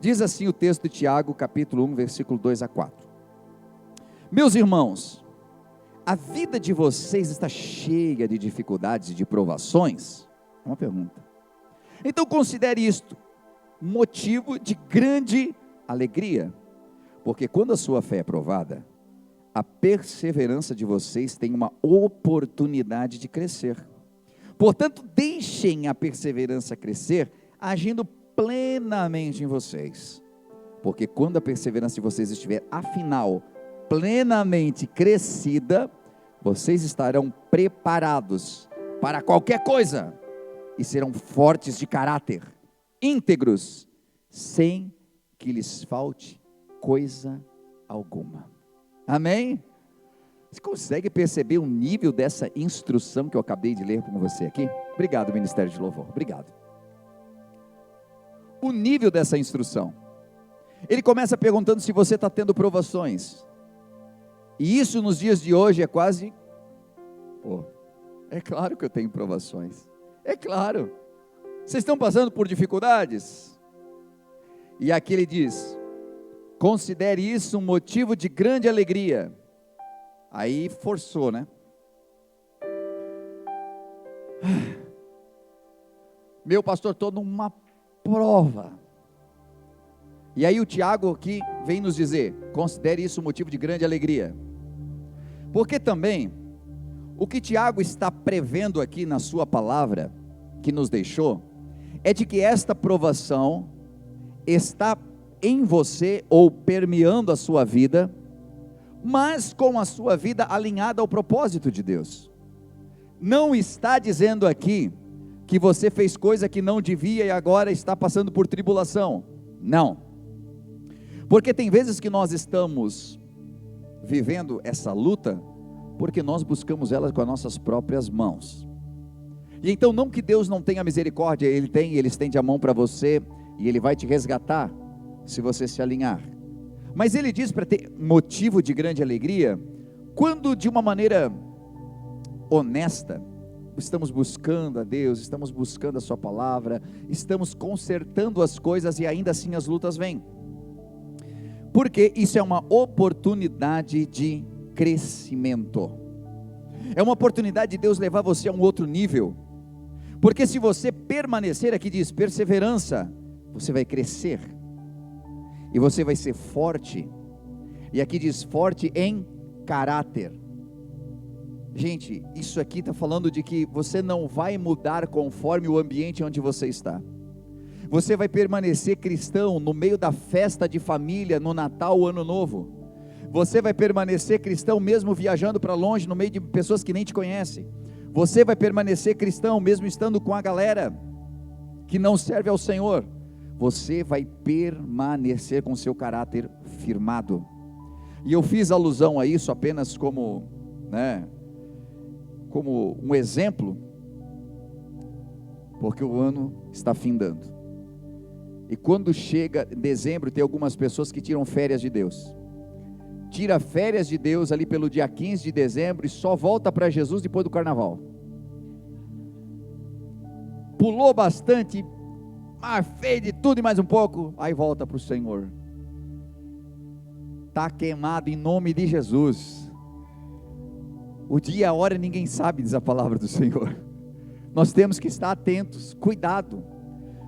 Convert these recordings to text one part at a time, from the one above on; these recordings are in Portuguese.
Diz assim o texto de Tiago, capítulo 1, versículo 2 a 4. Meus irmãos, a vida de vocês está cheia de dificuldades e de provações? É uma pergunta. Então considere isto motivo de grande alegria, porque quando a sua fé é provada, a perseverança de vocês tem uma oportunidade de crescer. Portanto, deixem a perseverança crescer, agindo plenamente em vocês, porque quando a perseverança de vocês estiver, afinal, plenamente crescida, vocês estarão preparados para qualquer coisa, e serão fortes de caráter, íntegros, sem que lhes falte coisa alguma. Amém? Você consegue perceber o nível dessa instrução que eu acabei de ler com você aqui? Obrigado, Ministério de Louvor, obrigado. O nível dessa instrução. Ele começa perguntando se você está tendo provações. E isso nos dias de hoje é quase... é claro que eu tenho provações. É claro. Vocês estão passando por dificuldades? E aqui ele diz: considere isso um motivo de grande alegria. Aí forçou, né? Meu pastor, estou numa prova. E aí o Tiago aqui vem nos dizer: considere isso um motivo de grande alegria. Porque também, o que Tiago está prevendo aqui na sua palavra, que nos deixou, é de que esta provação está em você, ou permeando a sua vida, mas com a sua vida alinhada ao propósito de Deus. Não está dizendo aqui que você fez coisa que não devia e agora está passando por tribulação. Não. Porque tem vezes que nós estamos vivendo essa luta, porque nós buscamos ela com as nossas próprias mãos. E então não que Deus não tenha misericórdia, Ele tem, Ele estende a mão para você, e Ele vai te resgatar, se você se alinhar. Mas Ele diz para ter motivo de grande alegria, quando de uma maneira honesta, estamos buscando a Deus, estamos buscando a sua palavra, estamos consertando as coisas e ainda assim as lutas vêm. Porque isso é uma oportunidade de crescimento. É uma oportunidade de Deus levar você a um outro nível. Porque se você permanecer, aqui diz perseverança, você vai crescer. E você vai ser forte. E aqui diz forte em caráter. Gente, isso aqui está falando de que você não vai mudar conforme o ambiente onde você está. Você vai permanecer cristão no meio da festa de família, no Natal, Ano Novo. Você vai permanecer cristão mesmo viajando para longe, no meio de pessoas que nem te conhecem. Você vai permanecer cristão mesmo estando com a galera que não serve ao Senhor. Você vai permanecer com seu caráter firmado. E eu fiz alusão a isso apenas como um exemplo, porque o ano está findando. E quando chega dezembro, tem algumas pessoas que tiram férias de Deus. Tira férias de Deus ali pelo dia 15 de dezembro e só volta para Jesus depois do carnaval. Pulou bastante, fez de tudo e mais um pouco, aí volta para o Senhor. Está queimado em nome de Jesus. O dia e a hora ninguém sabe, diz a palavra do Senhor. Nós temos que estar atentos, cuidado,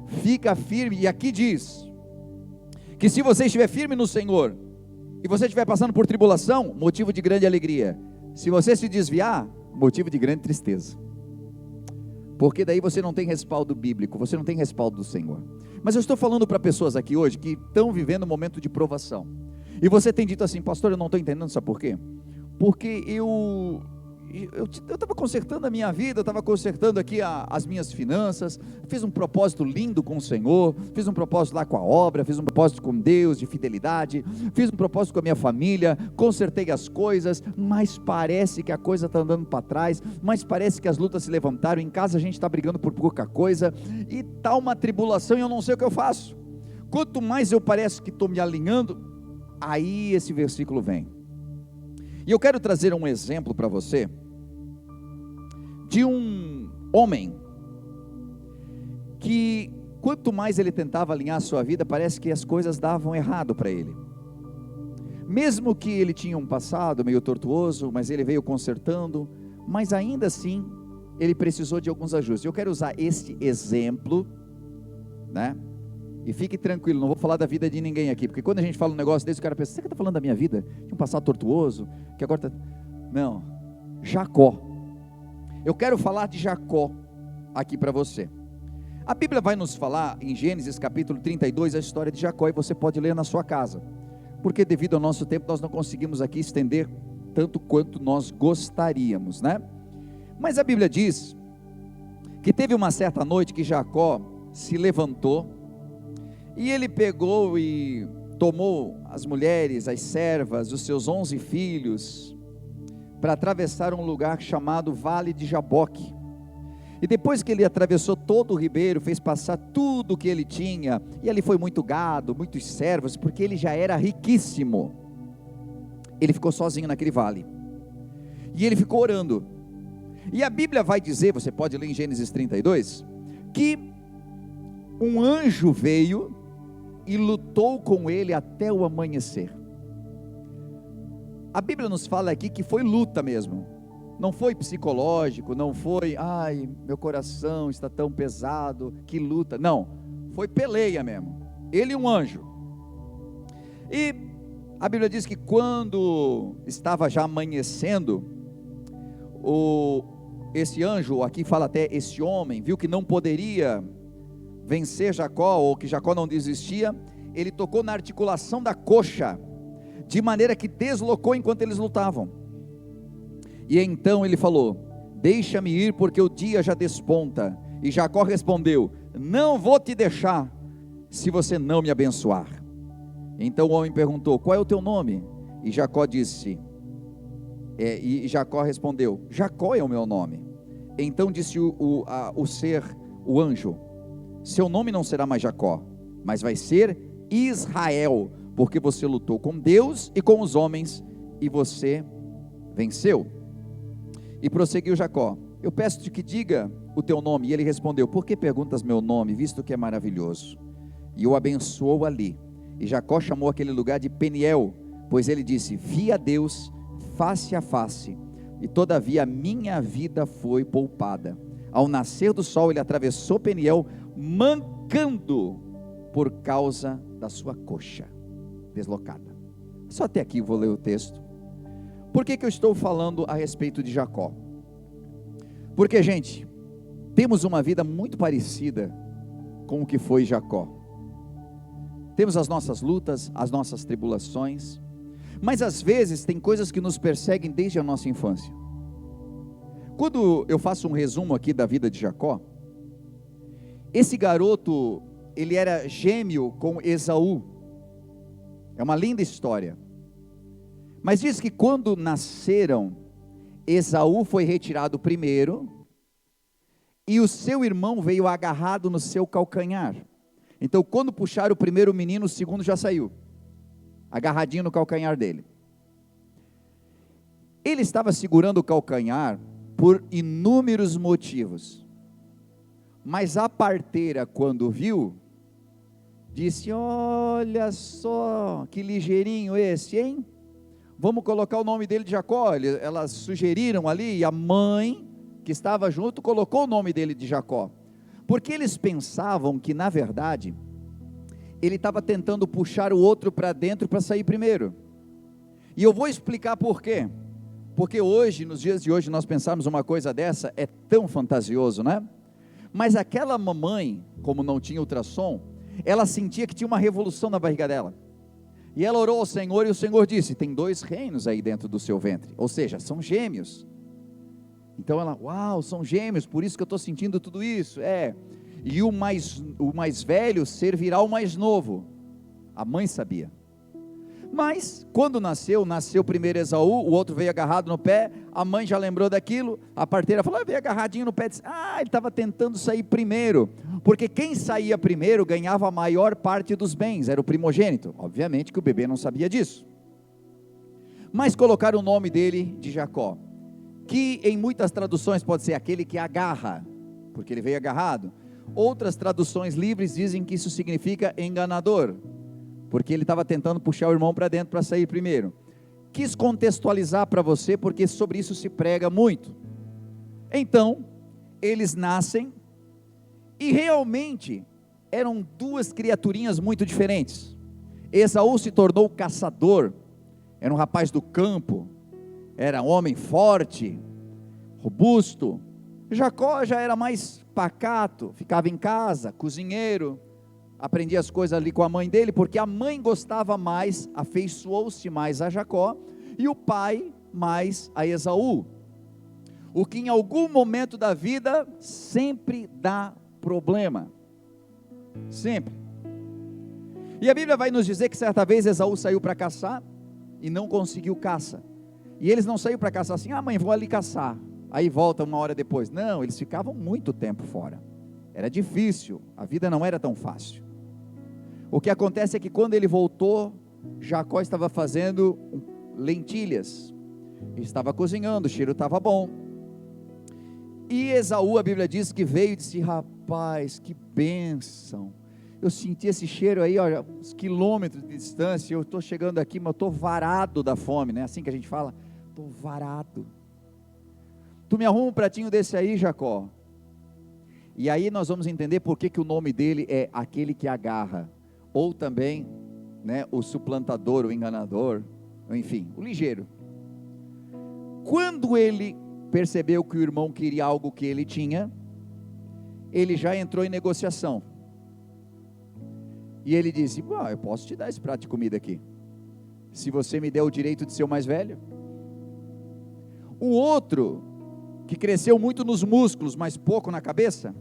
fica firme. E aqui diz, que se você estiver firme no Senhor, e você estiver passando por tribulação, motivo de grande alegria. Se você se desviar, motivo de grande tristeza. Porque daí você não tem respaldo bíblico, você não tem respaldo do Senhor. Mas eu estou falando para pessoas aqui hoje, que estão vivendo um momento de provação. E você tem dito assim: pastor, eu não estou entendendo, sabe por quê? Porque eu estava consertando a minha vida, eu estava consertando aqui as minhas finanças, fiz um propósito lindo com o Senhor, fiz um propósito lá com a obra, fiz um propósito com Deus de fidelidade, fiz um propósito com a minha família, consertei as coisas, mas parece que a coisa está andando para trás, mas parece que as lutas se levantaram, em casa a gente está brigando por pouca coisa, e está uma tribulação e eu não sei o que eu faço. Quanto mais eu pareço que estou me alinhando, aí esse versículo vem. E eu quero trazer um exemplo para você, de um homem, que quanto mais ele tentava alinhar a sua vida, parece que as coisas davam errado para ele. Mesmo que ele tinha um passado meio tortuoso, mas ele veio consertando, mas ainda assim, ele precisou de alguns ajustes. Eu quero usar esse exemplo, né? E fique tranquilo, não vou falar da vida de ninguém aqui, porque quando a gente fala um negócio desse, o cara pensa, você está falando da minha vida? De um passado tortuoso, que agora está... Não, Jacó. Eu quero falar de Jacó aqui para você. A Bíblia vai nos falar em Gênesis capítulo 32 a história de Jacó, e você pode ler na sua casa, porque devido ao nosso tempo nós não conseguimos aqui estender tanto quanto nós gostaríamos, né? Mas a Bíblia diz que teve uma certa noite que Jacó se levantou, e ele pegou e tomou as mulheres, as servas, os seus 11 filhos, para atravessar um lugar chamado Vale de Jaboque. E depois que ele atravessou todo o ribeiro, fez passar tudo o que ele tinha, e ali foi muito gado, muitos servos, porque ele já era riquíssimo. Ele ficou sozinho naquele vale, e ele ficou orando. E a Bíblia vai dizer, você pode ler em Gênesis 32, que um anjo veio e lutou com ele até o amanhecer. A Bíblia nos fala aqui que foi luta mesmo, não foi psicológico, não foi, ai, meu coração está tão pesado, que luta, não, foi peleia mesmo, ele e um anjo. E a Bíblia diz que quando estava já amanhecendo, esse anjo, aqui fala até esse homem, viu que não poderia vencer Jacó, ou que Jacó não desistia, ele tocou na articulação da coxa, de maneira que deslocou enquanto eles lutavam. E então ele falou, deixa-me ir porque o dia já desponta. E Jacó respondeu, não vou te deixar, se você não me abençoar. Então o homem perguntou, qual é o teu nome? E Jacó disse, Jacó respondeu, Jacó é o meu nome. Então disse o anjo, seu nome não será mais Jacó, mas vai ser Israel, porque você lutou com Deus e com os homens, e você venceu. E prosseguiu Jacó, eu peço-te que diga o teu nome. E ele respondeu, por que perguntas meu nome, visto que é maravilhoso? E o abençoou ali. E Jacó chamou aquele lugar de Peniel, pois ele disse, vi a Deus face a face, e todavia a minha vida foi poupada. Ao nascer do sol ele atravessou Peniel, mancando por causa da sua coxa deslocada. Só até aqui vou ler o texto. Por que eu estou falando a respeito de Jacó? Porque, gente, temos uma vida muito parecida com o que foi Jacó. Temos as nossas lutas, as nossas tribulações, mas às vezes tem coisas que nos perseguem desde a nossa infância. Quando eu faço um resumo aqui da vida de Jacó, esse garoto, ele era gêmeo com Esaú. É uma linda história. Mas diz que quando nasceram, Esaú foi retirado primeiro, e o seu irmão veio agarrado no seu calcanhar. Então quando puxaram o primeiro menino, o segundo já saiu, agarradinho no calcanhar dele. Ele estava segurando o calcanhar por inúmeros motivos, mas a parteira, quando viu, disse, olha só, que ligeirinho esse, hein? Vamos colocar o nome dele de Jacó. Elas sugeriram ali, e a mãe que estava junto colocou o nome dele de Jacó, porque eles pensavam que na verdade ele estava tentando puxar o outro para dentro para sair primeiro. E eu vou explicar por quê. Porque hoje, nos dias de hoje, nós pensarmos uma coisa dessa é tão fantasioso, né? Mas aquela mamãe, como não tinha ultrassom, ela sentia que tinha uma revolução na barriga dela. E ela orou ao Senhor, e o Senhor disse, tem 2 reinos aí dentro do seu ventre, ou seja, são gêmeos. Então ela, uau, são gêmeos, por isso que eu estou sentindo tudo isso, e o mais velho servirá ao mais novo. A mãe sabia. Mas, quando nasceu primeiro Esaú, o outro veio agarrado no pé, a mãe já lembrou daquilo, a parteira falou, veio agarradinho no pé, disse, ele estava tentando sair primeiro, porque quem saía primeiro ganhava a maior parte dos bens, era o primogênito. Obviamente que o bebê não sabia disso, mas colocaram o nome dele de Jacó, que em muitas traduções pode ser aquele que agarra, porque ele veio agarrado, Outras traduções livres dizem que isso significa enganador, porque ele estava tentando puxar o irmão para dentro para sair primeiro. Quis contextualizar para você, porque sobre isso se prega muito. Então, eles nascem, e realmente eram duas criaturinhas muito diferentes. Esaú se tornou caçador, era um rapaz do campo, era um homem forte, robusto. Jacó já era mais pacato, ficava em casa, cozinheiro, aprendia as coisas ali com a mãe dele, porque a mãe gostava mais, afeiçoou-se mais a Jacó, e o pai mais a Esaú, o que em algum momento da vida sempre dá problema, sempre. E a Bíblia vai nos dizer que certa vez Esaú saiu para caçar, e não conseguiu caça, e eles não saíram para caçar assim, mãe, vou ali caçar, aí volta uma hora depois. Não, eles ficavam muito tempo fora, era difícil, a vida não era tão fácil. O que acontece é que quando ele voltou, Jacó estava fazendo lentilhas, estava cozinhando, o cheiro estava bom, e Esaú, a Bíblia diz que veio e disse, rapaz, que bênção, eu senti esse cheiro aí, olha, uns quilômetros de distância, eu estou chegando aqui, mas eu estou varado da fome, né? Assim que a gente fala, estou varado, tu me arruma um pratinho desse aí, Jacó. E aí nós vamos entender por que o nome dele é aquele que agarra, ou também, né, o suplantador, o enganador, enfim, o ligeiro. Quando ele percebeu que o irmão queria algo que ele tinha, ele já entrou em negociação, e ele disse, eu posso te dar esse prato de comida aqui, se você me der o direito de ser o mais velho. O outro, que cresceu muito nos músculos, mas pouco na cabeça,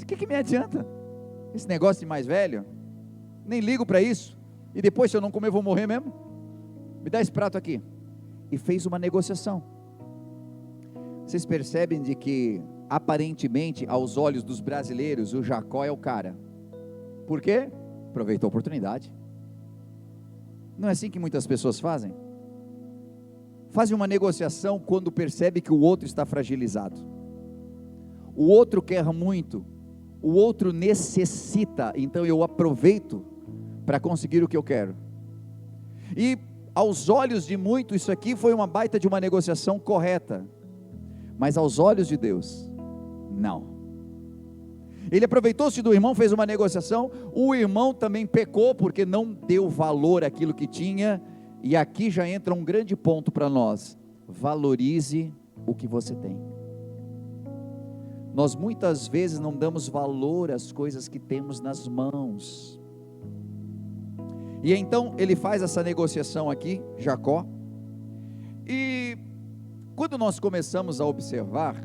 o que me adianta, esse negócio de mais velho, nem ligo para isso, e depois se eu não comer vou morrer mesmo, me dá esse prato aqui, e fez uma negociação. Vocês percebem de que, aparentemente, aos olhos dos brasileiros, o Jacó é o cara, por quê? Aproveitou a oportunidade. Não é assim que muitas pessoas fazem? Fazem uma negociação quando percebe que o outro está fragilizado, o outro quer muito, o outro necessita, então eu aproveito para conseguir o que eu quero. E aos olhos de muitos isso aqui foi uma baita de uma negociação correta, mas aos olhos de Deus, não. Ele aproveitou-se do irmão, fez uma negociação, o irmão também pecou, porque não deu valor àquilo que tinha, e aqui já entra um grande ponto para nós, valorize o que você tem. Nós muitas vezes não damos valor às coisas que temos nas mãos, e então ele faz essa negociação aqui, Jacó, e quando nós começamos a observar,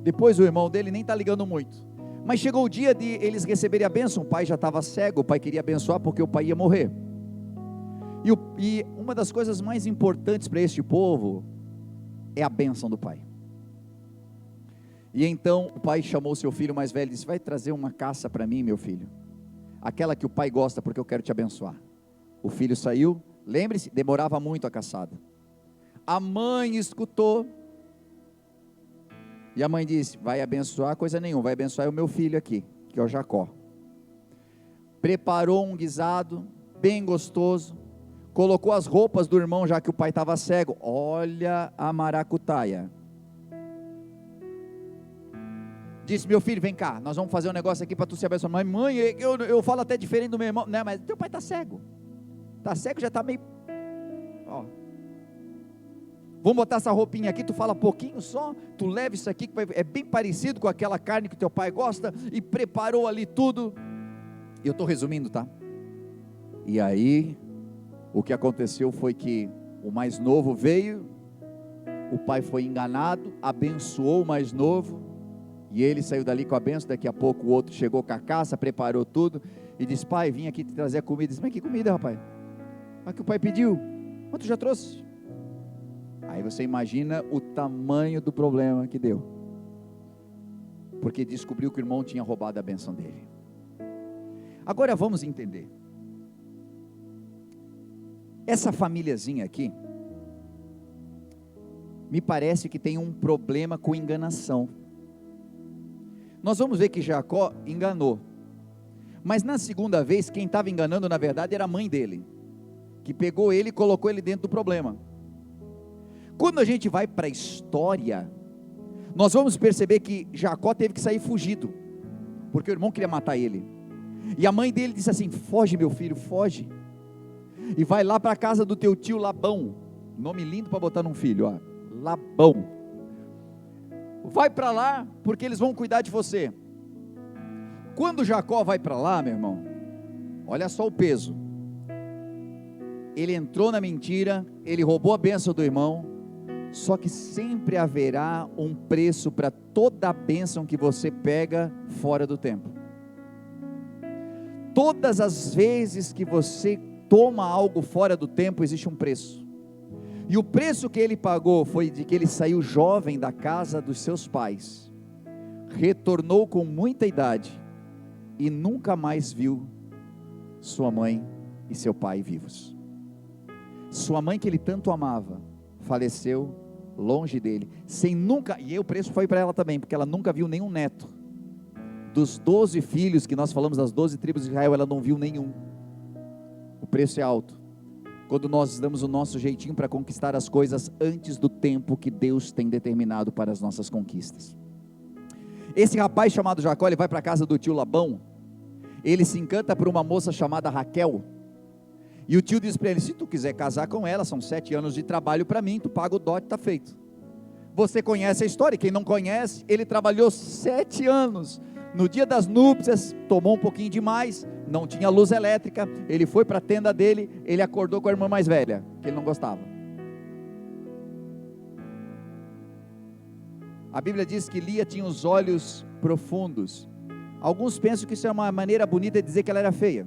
depois o irmão dele nem está ligando muito, mas chegou o dia de eles receberem a bênção, o pai já estava cego, o pai queria abençoar porque o pai ia morrer, e uma das coisas mais importantes para este povo, é a bênção do pai, e então o pai chamou seu filho mais velho e disse, vai trazer uma caça para mim meu filho, aquela que o pai gosta porque eu quero te abençoar. O filho saiu, lembre-se, demorava muito a caçada, a mãe escutou, e a mãe disse, vai abençoar coisa nenhuma, vai abençoar o meu filho aqui, que é o Jacó. Preparou um guisado, bem gostoso, colocou as roupas do irmão, já que o pai estava cego, olha a maracutaia, disse, meu filho vem cá, nós vamos fazer um negócio aqui para tu se abençoar. Mas mãe, eu falo até diferente do meu irmão, né? Mas teu pai está cego, já está meio, vamos botar essa roupinha aqui, tu fala pouquinho só, tu leva isso aqui, que é bem parecido com aquela carne que teu pai gosta, e preparou ali tudo, eu estou resumindo, tá? E aí, o que aconteceu foi que, o mais novo veio, o pai foi enganado, abençoou o mais novo, e ele saiu dali com a bênção. Daqui a pouco o outro chegou com a caça, preparou tudo, e disse, pai, vim aqui te trazer a comida. Disse, mas que comida, rapaz? Mas que o pai pediu, mas tu já trouxe? Aí você imagina o tamanho do problema que deu, porque descobriu que o irmão tinha roubado a bênção dele. Agora vamos entender, essa famíliazinha aqui, me parece que tem um problema com enganação. nós vamos ver que Jacó enganou, mas na segunda vez, quem estava enganando na verdade era a mãe dele, que pegou ele e colocou ele dentro do problema. Quando a gente vai para a história, nós vamos perceber que Jacó teve que sair fugido, porque o irmão queria matar ele, e a mãe dele disse assim: foge meu filho, foge, e vai lá para a casa do teu tio Labão, nome lindo para botar num filho, ó, Labão, vai para lá, porque eles vão cuidar de você. Quando Jacó vai para lá, meu irmão, olha só o peso, ele entrou na mentira, ele roubou a bênção do irmão, só que sempre haverá um preço para toda a bênção que você pega fora do tempo. Todas as vezes que você toma algo fora do tempo, existe um preço, e o preço que ele pagou foi de que ele saiu jovem da casa dos seus pais, retornou com muita idade, e nunca mais viu sua mãe e seu pai vivos. Sua mãe, que ele tanto amava, faleceu longe dele, sem nunca, e o preço foi para ela também, porque ela nunca viu nenhum neto. Dos 12 filhos que nós falamos, das 12 tribos de Israel, ela não viu nenhum. O preço é alto, quando nós damos o nosso jeitinho para conquistar as coisas antes do tempo que Deus tem determinado para as nossas conquistas. Esse rapaz chamado Jacó, ele vai para a casa do tio Labão, ele se encanta por uma moça chamada Raquel, e o tio diz para ele: se tu quiser casar com ela, são 7 anos de trabalho para mim, tu paga o dote, está feito. Você conhece a história, quem não conhece, ele trabalhou 7 anos, no dia das núpcias, tomou um pouquinho demais, não tinha luz elétrica, ele foi para a tenda dele, ele acordou com a irmã mais velha, que ele não gostava. A Bíblia diz que Lia tinha os olhos profundos. Alguns pensam que isso é uma maneira bonita de dizer que ela era feia.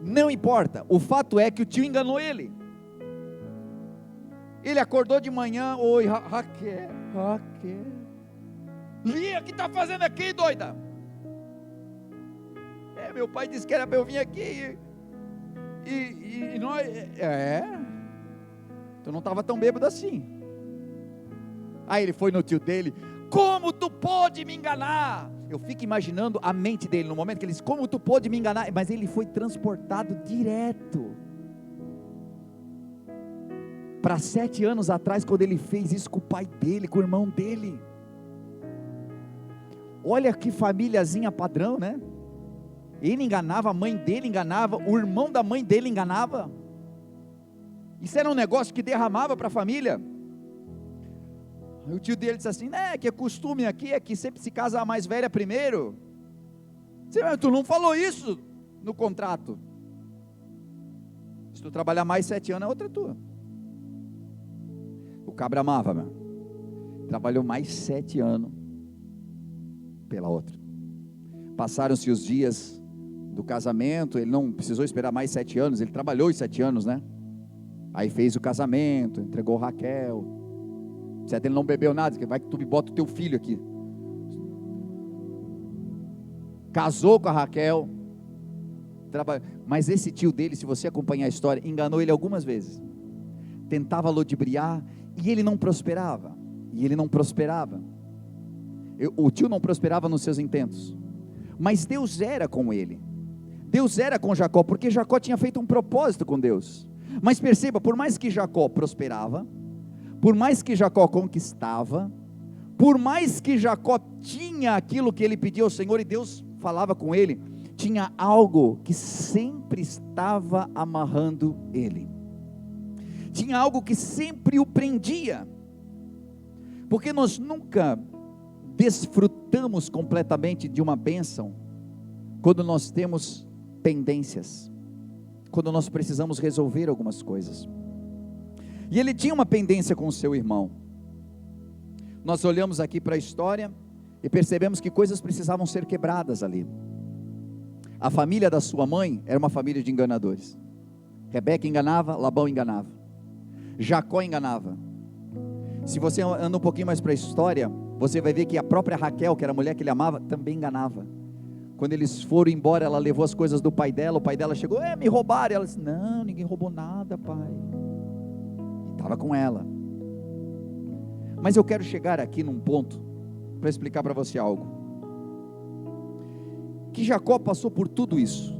Não importa, o fato é que o tio enganou ele. Ele acordou de manhã: oi, Raquel, Lia, o que está fazendo aqui, doida? Meu pai disse que era para eu vir aqui, e nós, tu não estava tão bêbado assim. Aí ele foi no tio dele: como tu pode me enganar? Eu fico imaginando a mente dele no momento que ele disse: como tu pode me enganar? Mas ele foi transportado direto para 7 anos atrás, quando ele fez isso com o pai dele, com o irmão dele. Olha que famíliazinha padrão, né? Ele enganava, a mãe dele enganava, o irmão da mãe dele enganava. Isso era um negócio que derramava para a família. O tio dele disse assim: que é costume aqui, é que sempre se casa a mais velha primeiro. Tu não falou isso no contrato. Se tu trabalhar mais 7 anos, a outra é tua. O cabra amava, meu. Trabalhou mais 7 anos pela outra. Passaram-se os dias do casamento, ele não precisou esperar mais 7 anos, ele trabalhou os 7 anos, né? Aí fez o casamento, entregou Raquel. Certo, ele não bebeu nada, vai que tu me bota o teu filho aqui. Casou com a Raquel, mas esse tio dele, se você acompanhar a história, enganou ele algumas vezes, tentava ludibriar, e ele não prosperava, o tio não prosperava nos seus intentos, mas Deus era com ele, Deus era com Jacó, porque Jacó tinha feito um propósito com Deus. Mas perceba, por mais que Jacó prosperava, por mais que Jacó conquistava, por mais que Jacó tinha aquilo que ele pedia ao Senhor, e Deus falava com ele, tinha algo que sempre estava amarrando ele, tinha algo que sempre o prendia, porque nós nunca desfrutamos completamente de uma bênção, quando nós temos pendências, quando nós precisamos resolver algumas coisas. E ele tinha uma pendência com o seu irmão. Nós olhamos aqui para a história e percebemos que coisas precisavam ser quebradas ali. A família da sua mãe era uma família de enganadores. Rebeca enganava, Labão enganava, Jacó enganava. Se você anda um pouquinho mais para a história, você vai ver que a própria Raquel, que era a mulher que ele amava, também enganava. Quando eles foram embora, ela levou as coisas do pai dela, o pai dela chegou: me roubaram. Ela disse: não, ninguém roubou nada, pai. E estava com ela. Mas eu quero chegar aqui num ponto, para explicar para você algo. Que Jacó passou por tudo isso.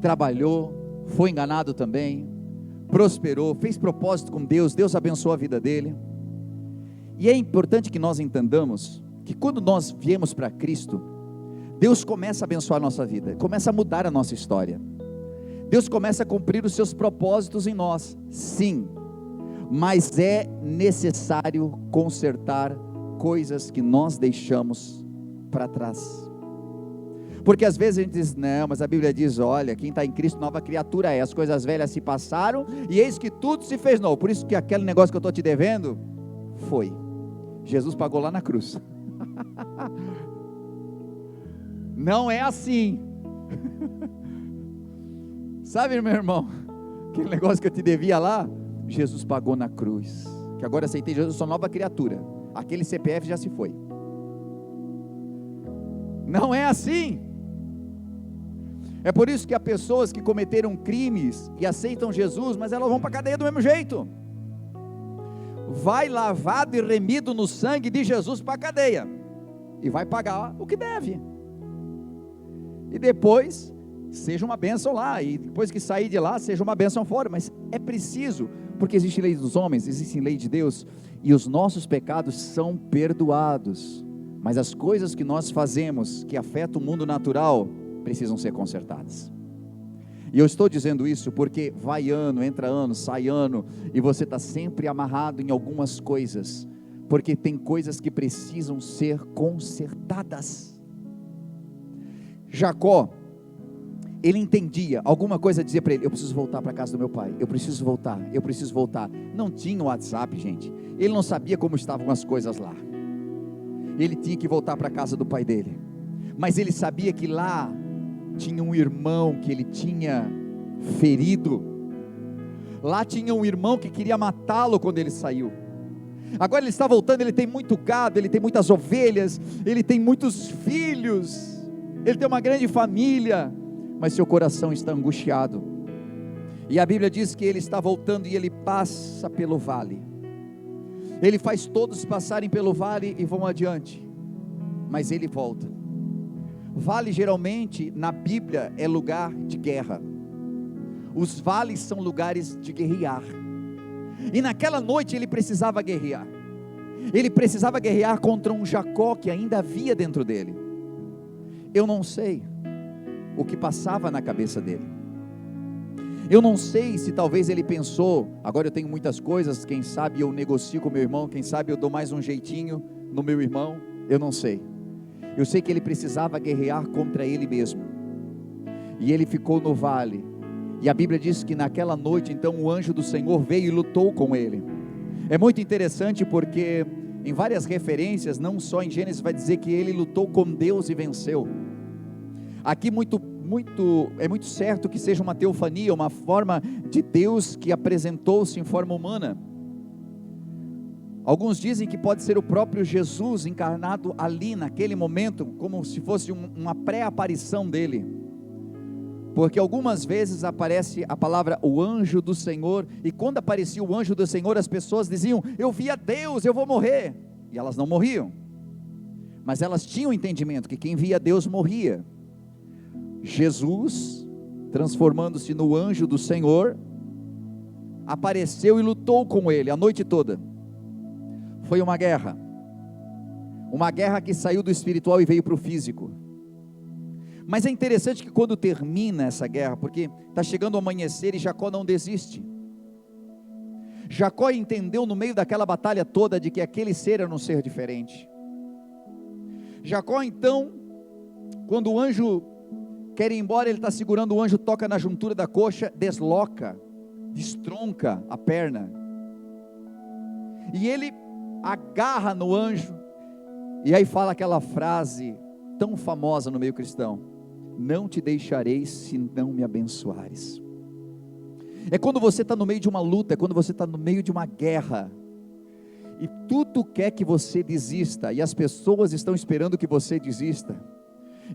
Trabalhou, foi enganado também, prosperou, fez propósito com Deus, Deus abençoou a vida dele. E é importante que nós entendamos que quando nós viemos para Cristo, Deus começa a abençoar a nossa vida, começa a mudar a nossa história. Deus começa a cumprir os seus propósitos em nós, sim, mas é necessário consertar coisas que nós deixamos para trás. Porque às vezes a gente diz, não, mas a Bíblia diz, olha, quem está em Cristo, nova criatura é, as coisas velhas se passaram, e eis que tudo se fez novo. Por isso que aquele negócio que eu estou te devendo, foi, Jesus pagou lá na cruz. Não é assim. Sabe, meu irmão, aquele negócio que eu te devia lá, Jesus pagou na cruz, que agora aceitei Jesus, sou nova criatura, aquele CPF já se foi. Não é assim. É por isso que há pessoas que cometeram crimes e aceitam Jesus, mas elas vão para a cadeia do mesmo jeito. Vai lavado e remido no sangue de Jesus para a cadeia, e vai pagar o que deve, e depois seja uma bênção lá, e depois que sair de lá, seja uma bênção fora. Mas é preciso, porque existe lei dos homens, existe lei de Deus, e os nossos pecados são perdoados, mas as coisas que nós fazemos, que afetam o mundo natural, precisam ser consertadas. E eu estou dizendo isso porque vai ano, entra ano, sai ano, e você está sempre amarrado em algumas coisas, porque tem coisas que precisam ser consertadas. Jacó, ele entendia, alguma coisa dizia para ele, eu preciso voltar para a casa do meu pai, eu preciso voltar, não tinha WhatsApp, gente, ele não sabia como estavam as coisas lá, ele tinha que voltar para a casa do pai dele, mas ele sabia que lá, tinha um irmão que ele tinha ferido, lá tinha um irmão que queria matá-lo quando ele saiu, agora ele está voltando, ele tem muito gado, ele tem muitas ovelhas, ele tem muitos filhos, ele tem uma grande família, mas seu coração está angustiado, e a Bíblia diz que ele está voltando e ele passa pelo vale, ele faz todos passarem pelo vale e vão adiante, mas ele volta. Vale geralmente na Bíblia é lugar de guerra, os vales são lugares de guerrear, e naquela noite ele precisava guerrear contra um Jacó que ainda havia dentro dele. Eu não sei o que passava na cabeça dele, eu não sei se talvez ele pensou, agora eu tenho muitas coisas, quem sabe eu negocio com meu irmão, quem sabe eu dou mais um jeitinho no meu irmão, eu não sei, eu sei que ele precisava guerrear contra ele mesmo, e ele ficou no vale, e a Bíblia diz que naquela noite, então o anjo do Senhor veio e lutou com ele. É muito interessante porque em várias referências, não só em Gênesis, vai dizer que ele lutou com Deus e venceu. Aqui é muito certo que seja uma teofania, uma forma de Deus que apresentou-se em forma humana. Alguns dizem que pode ser o próprio Jesus encarnado ali naquele momento, como se fosse uma pré-aparição dele, porque algumas vezes aparece a palavra o anjo do Senhor, e quando aparecia o anjo do Senhor, as pessoas diziam, eu vi a Deus, eu vou morrer, e elas não morriam, mas elas tinham entendimento que quem via Deus morria. Jesus, transformando-se no anjo do Senhor, apareceu e lutou com ele a noite toda. Foi uma guerra que saiu do espiritual e veio para o físico. Mas é interessante que quando termina essa guerra, porque está chegando o amanhecer e Jacó não desiste. Jacó entendeu no meio daquela batalha toda de que aquele ser era um ser diferente. Jacó então, quando o anjo quer ir embora, ele está segurando o anjo, toca na juntura da coxa, desloca, destronca a perna, e ele agarra no anjo, e aí fala aquela frase tão famosa no meio cristão, não te deixarei se não me abençoares. É quando você está no meio de uma luta, é quando você está no meio de uma guerra, e tudo quer que você desista, e as pessoas estão esperando que você desista,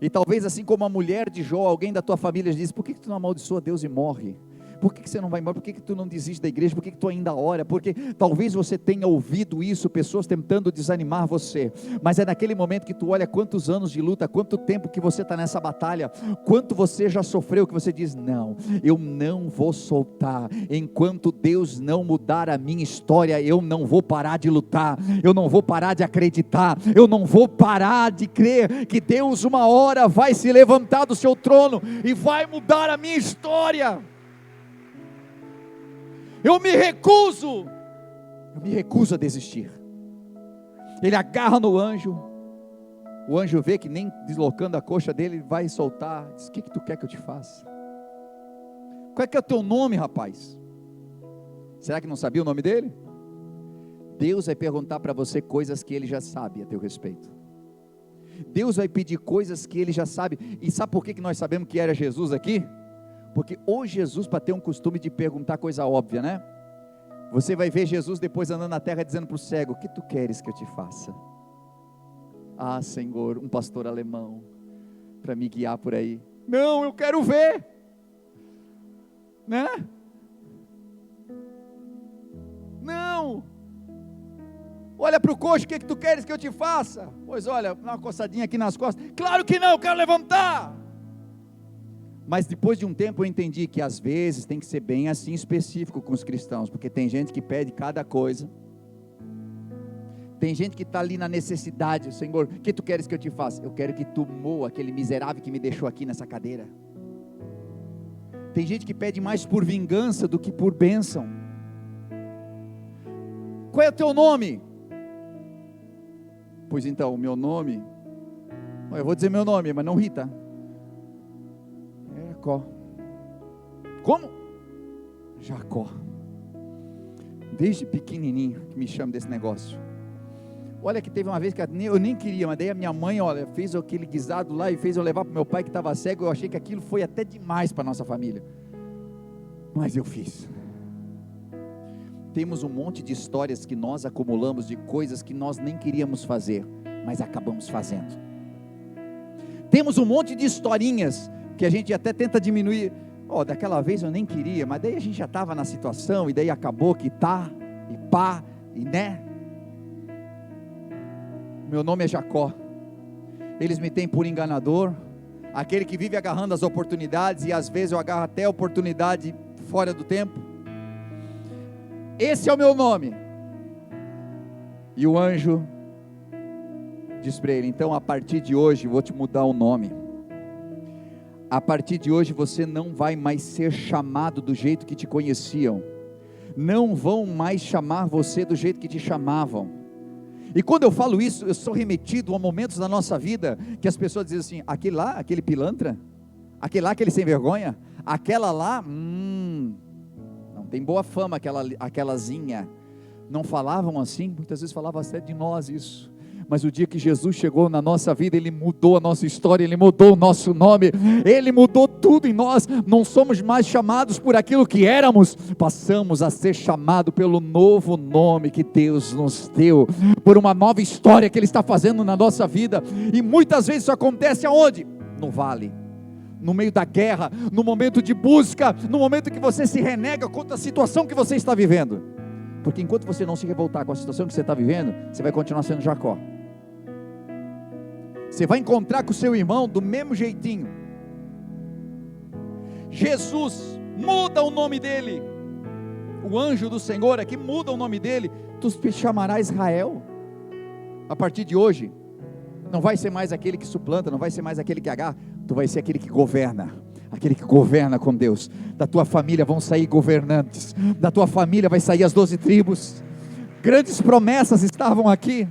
e talvez assim como a mulher de Jó, alguém da tua família diz, por que tu não amaldiçoa Deus e morre? Por que você não vai embora? Por que tu não desiste da igreja? Por que tu ainda ora? Porque talvez você tenha ouvido isso, pessoas tentando desanimar você, mas é naquele momento que tu olha quantos anos de luta, quanto tempo que você está nessa batalha, quanto você já sofreu, que você diz, não, eu não vou soltar, enquanto Deus não mudar a minha história, eu não vou parar de lutar, eu não vou parar de acreditar, eu não vou parar de crer, que Deus uma hora vai se levantar do seu trono, e vai mudar a minha história. Eu me recuso a desistir. Ele agarra no anjo, o anjo vê que nem deslocando a coxa dele, vai soltar, diz, o que tu quer que eu te faça? Qual é que é o teu nome, rapaz? Será que não sabia o nome dele? Deus vai perguntar para você coisas que ele já sabe a teu respeito. Deus vai pedir coisas que ele já sabe, e sabe por que nós sabemos que era Jesus aqui? Porque o Jesus, para ter um costume de perguntar coisa óbvia, né? Você vai ver Jesus depois andando na terra dizendo para o cego, o que tu queres que eu te faça? Ah, Senhor, um pastor alemão, para me guiar por aí. Não, eu quero ver, né? Não, olha para o coxo, o que tu queres que eu te faça? Pois olha, uma coçadinha aqui nas costas. Claro que não, eu quero levantar. Mas depois de um tempo eu entendi que às vezes tem que ser bem assim específico com os cristãos, porque tem gente que pede cada coisa, tem gente que está ali na necessidade. Senhor, o que tu queres que eu te faça? Eu quero que tu moa aquele miserável que me deixou aqui nessa cadeira. Tem gente que pede mais por vingança do que por bênção. Qual é o teu nome? Pois então, o meu nome, eu vou dizer meu nome, mas não Rita. Jacó. Como? Jacó. Desde pequenininho que me chama desse negócio. Olha que teve uma vez que eu nem queria, mas daí a minha mãe, olha, fez aquele guisado lá e fez eu levar para o meu pai que estava cego. Eu achei que aquilo foi até demais para a nossa família, mas eu fiz. Temos um monte de histórias que nós acumulamos, de coisas que nós nem queríamos fazer, mas acabamos fazendo. Temos um monte de historinhas que a gente até tenta diminuir. Daquela vez eu nem queria, mas daí a gente já estava na situação, e daí acabou que tá, e pá, e né. Meu nome é Jacó. Eles me têm por enganador, aquele que vive agarrando as oportunidades, e às vezes eu agarro até a oportunidade fora do tempo. Esse é o meu nome. E o anjo diz para ele, então a partir de hoje vou te mudar o nome. A partir de hoje você não vai mais ser chamado do jeito que te conheciam, não vão mais chamar você do jeito que te chamavam. E quando eu falo isso, eu sou remetido a momentos da nossa vida, que as pessoas dizem assim, aquele lá, aquele pilantra, aquele lá, aquele sem vergonha, aquela lá, não tem boa fama, aquelazinha. Não falavam assim, muitas vezes falavam até de nós isso. Mas o dia que Jesus chegou na nossa vida, Ele mudou a nossa história, Ele mudou o nosso nome, Ele mudou tudo em nós. Não somos mais chamados por aquilo que éramos, passamos a ser chamados pelo novo nome que Deus nos deu, por uma nova história que Ele está fazendo na nossa vida. E muitas vezes isso acontece aonde? No vale, no meio da guerra, no momento de busca, no momento que você se renega contra a situação que você está vivendo. Porque enquanto você não se revoltar com a situação que você está vivendo, você vai continuar sendo Jacó. Você vai encontrar com o seu irmão do mesmo jeitinho. Jesus muda o nome dele. O anjo do Senhor aqui muda o nome dele. Tu te chamarás Israel. A partir de hoje, não vai ser mais aquele que suplanta, não vai ser mais aquele que agarra. Tu vai ser aquele que governa. Aquele que governa com Deus. Da tua família vão sair governantes. Da tua família vai sair as 12 tribos. Grandes promessas estavam aqui.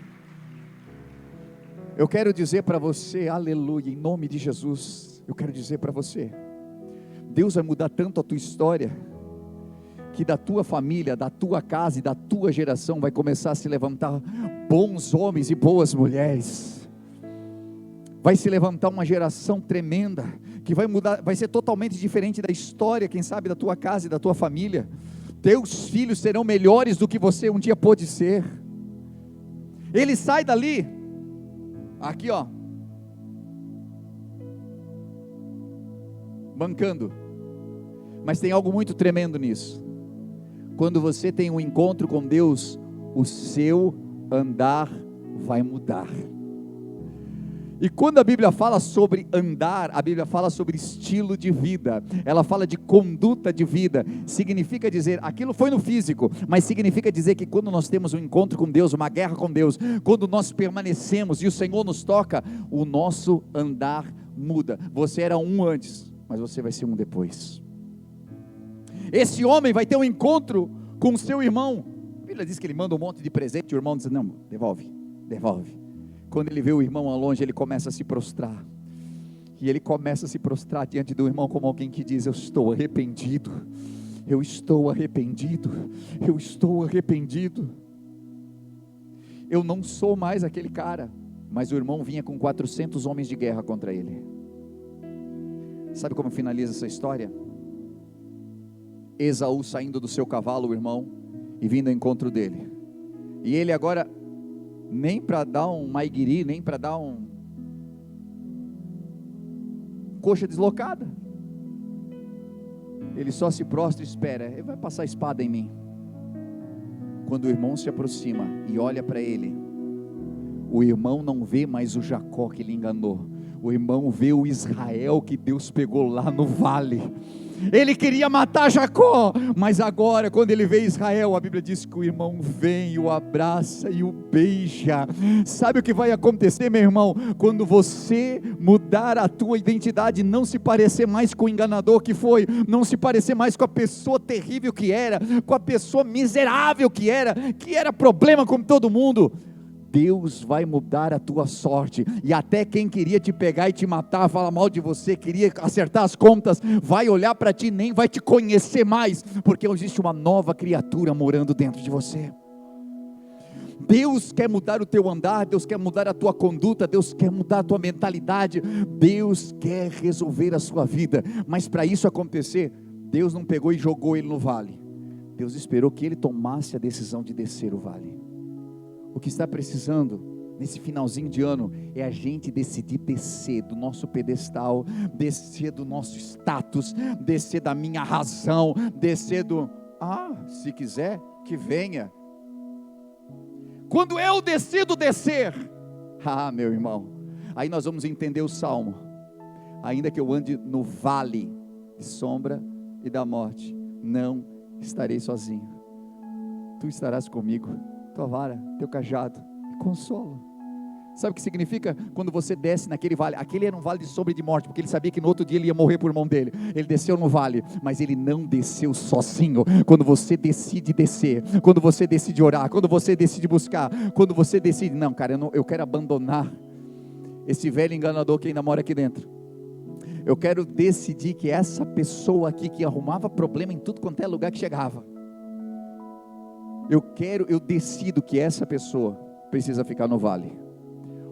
Eu quero dizer para você, aleluia, em nome de Jesus, eu quero dizer para você, Deus vai mudar tanto a tua história, que da tua família, da tua casa e da tua geração vai começar a se levantar bons homens e boas mulheres. Vai se levantar uma geração tremenda, que vai mudar, vai ser totalmente diferente da história, quem sabe da tua casa e da tua família. Teus filhos serão melhores do que você um dia pôde ser. Ele sai dali, aqui mancando, Mas tem algo muito tremendo nisso. Quando você tem um encontro com Deus, o seu andar vai mudar. E quando a Bíblia fala sobre andar, a Bíblia fala sobre estilo de vida, ela fala de conduta de vida, significa dizer, aquilo foi no físico, mas significa dizer que quando nós temos um encontro com Deus, uma guerra com Deus, quando nós permanecemos e o Senhor nos toca, o nosso andar muda. Você era um antes, mas você vai ser um depois. Esse homem vai ter um encontro com o seu irmão, a Bíblia diz que ele manda um monte de presente, o irmão diz, não, devolve. Quando ele vê o irmão ao longe, ele começa a se prostrar, e ele começa a se prostrar diante do irmão, como alguém que diz, eu estou arrependido, eu não sou mais aquele cara. Mas o irmão vinha com 400 homens de guerra contra ele. Sabe como finaliza essa história? Esaú saindo do seu cavalo, o irmão, e vindo ao encontro dele, e ele agora, nem para dar um maiguiri, nem para dar um coxa deslocada, ele só se prostra e espera, ele vai passar a espada em mim. Quando o irmão se aproxima e olha para ele, o irmão não vê mais o Jacó que lhe enganou, o irmão vê o Israel que Deus pegou lá no vale. Ele queria matar Jacó, mas agora quando ele vê Israel, a Bíblia diz que o irmão vem e o abraça e o beija. Sabe o que vai acontecer, meu irmão? Quando você mudar a tua identidade, não se parecer mais com o enganador que foi, não se parecer mais com a pessoa terrível que era, com a pessoa miserável que era problema como todo mundo, Deus vai mudar a tua sorte, e até quem queria te pegar e te matar, falar mal de você, queria acertar as contas, vai olhar para ti, nem vai te conhecer mais, porque existe uma nova criatura morando dentro de você. Deus quer mudar o teu andar, Deus quer mudar a tua conduta, Deus quer mudar a tua mentalidade, Deus quer resolver a sua vida, mas para isso acontecer, Deus não pegou e jogou ele no vale, Deus esperou que ele tomasse a decisão de descer o vale. O que está precisando nesse finalzinho de ano é a gente decidir descer do nosso pedestal, descer do nosso status, descer da minha razão, descer do, se quiser que venha. Quando eu decido descer, meu irmão, aí nós vamos entender o Salmo, ainda que eu ande no vale de sombra e da morte, não estarei sozinho, tu estarás comigo, tua vara, teu cajado, me consola. Sabe o que significa? Quando você desce naquele vale, aquele era um vale de sombra e de morte, porque ele sabia que no outro dia ele ia morrer por mão dele, ele desceu no vale, mas ele não desceu sozinho. Quando você decide descer, quando você decide orar, quando você decide buscar, quando você decide, não cara, eu quero abandonar esse velho enganador que ainda mora aqui dentro, eu quero decidir que essa pessoa aqui que arrumava problema em tudo quanto é lugar que chegava, eu decido que essa pessoa precisa ficar no vale.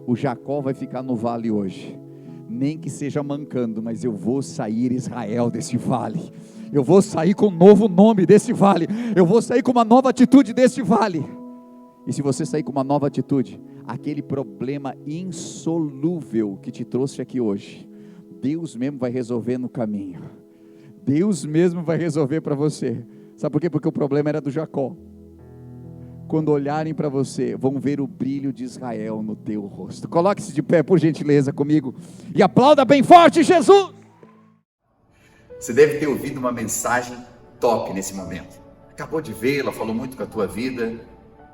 O Jacó vai ficar no vale hoje, nem que seja mancando, mas eu vou sair Israel desse vale, eu vou sair com um novo nome desse vale, eu vou sair com uma nova atitude desse vale. E se você sair com uma nova atitude, aquele problema insolúvel que te trouxe aqui hoje, Deus mesmo vai resolver no caminho, Deus mesmo vai resolver para você. Sabe por quê? Porque o problema era do Jacó. Quando olharem para você, vão ver o brilho de Israel no teu rosto. Coloque-se de pé, por gentileza, comigo, e aplauda bem forte Jesus. Você deve ter ouvido uma mensagem top nesse momento. Acabou de vê-la, falou muito com a tua vida,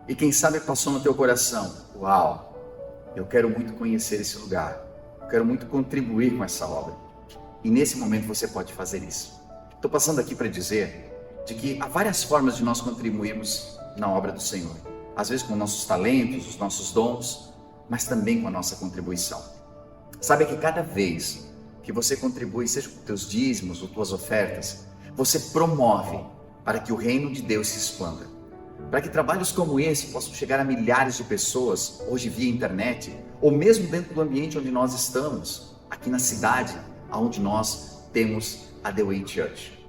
e quem sabe passou no teu coração, uau, eu quero muito conhecer esse lugar, eu quero muito contribuir com essa obra. E nesse momento você pode fazer isso. Estou passando aqui para dizer de que há várias formas de nós contribuirmos na obra do Senhor, às vezes com nossos talentos, os nossos dons, mas também com a nossa contribuição. Sabe que cada vez que você contribui, seja com teus dízimos ou tuas ofertas, você promove para que o reino de Deus se expanda, para que trabalhos como esse possam chegar a milhares de pessoas, hoje via internet, ou mesmo dentro do ambiente onde nós estamos, aqui na cidade, onde nós temos a The Way Church.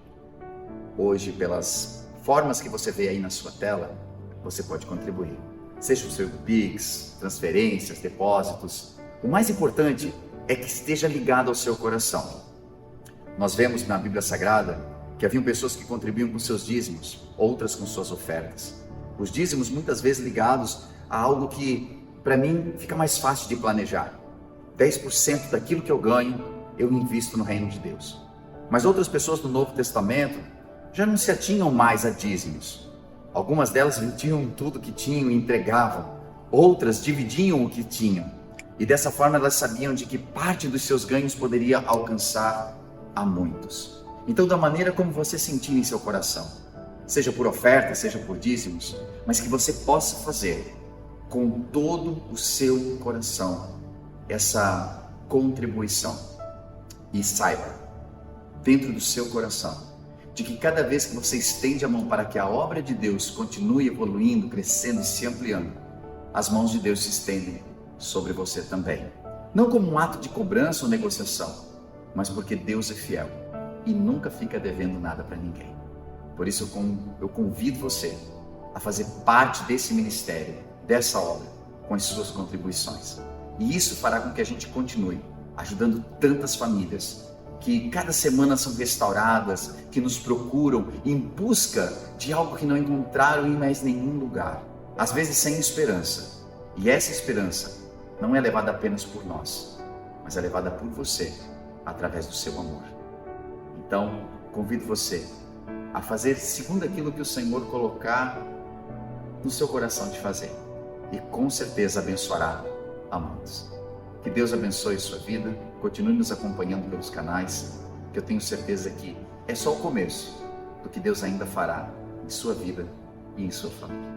Hoje, pelas formas que você vê aí na sua tela, você pode contribuir, seja o seu Pix, transferências, depósitos. O mais importante é que esteja ligado ao seu coração. Nós vemos na Bíblia Sagrada que haviam pessoas que contribuíam com seus dízimos, outras com suas ofertas. Os dízimos muitas vezes ligados a algo que, para mim, fica mais fácil de planejar. 10% daquilo que eu ganho, eu invisto no reino de Deus. Mas outras pessoas do Novo Testamento já não se atinham mais a dízimos. Algumas delas vendiam tudo que tinham e entregavam. Outras dividiam o que tinham. E dessa forma elas sabiam de que parte dos seus ganhos poderia alcançar a muitos. Então, da maneira como você sentir em seu coração, seja por oferta, seja por dízimos, mas que você possa fazer com todo o seu coração essa contribuição. E saiba, dentro do seu coração, de que cada vez que você estende a mão para que a obra de Deus continue evoluindo, crescendo e se ampliando, as mãos de Deus se estendem sobre você também. Não como um ato de cobrança ou negociação, mas porque Deus é fiel e nunca fica devendo nada para ninguém. Por isso eu convido você a fazer parte desse ministério, dessa obra, com as suas contribuições. E isso fará com que a gente continue ajudando tantas famílias que cada semana são restauradas, que nos procuram em busca de algo que não encontraram em mais nenhum lugar, às vezes sem esperança. E essa esperança não é levada apenas por nós, mas é levada por você, através do seu amor. Então, convido você a fazer segundo aquilo que o Senhor colocar no seu coração de fazer, e com certeza abençoará a muitos. Que Deus abençoe sua vida, continue nos acompanhando pelos canais, que eu tenho certeza que é só o começo do que Deus ainda fará em sua vida e em sua família.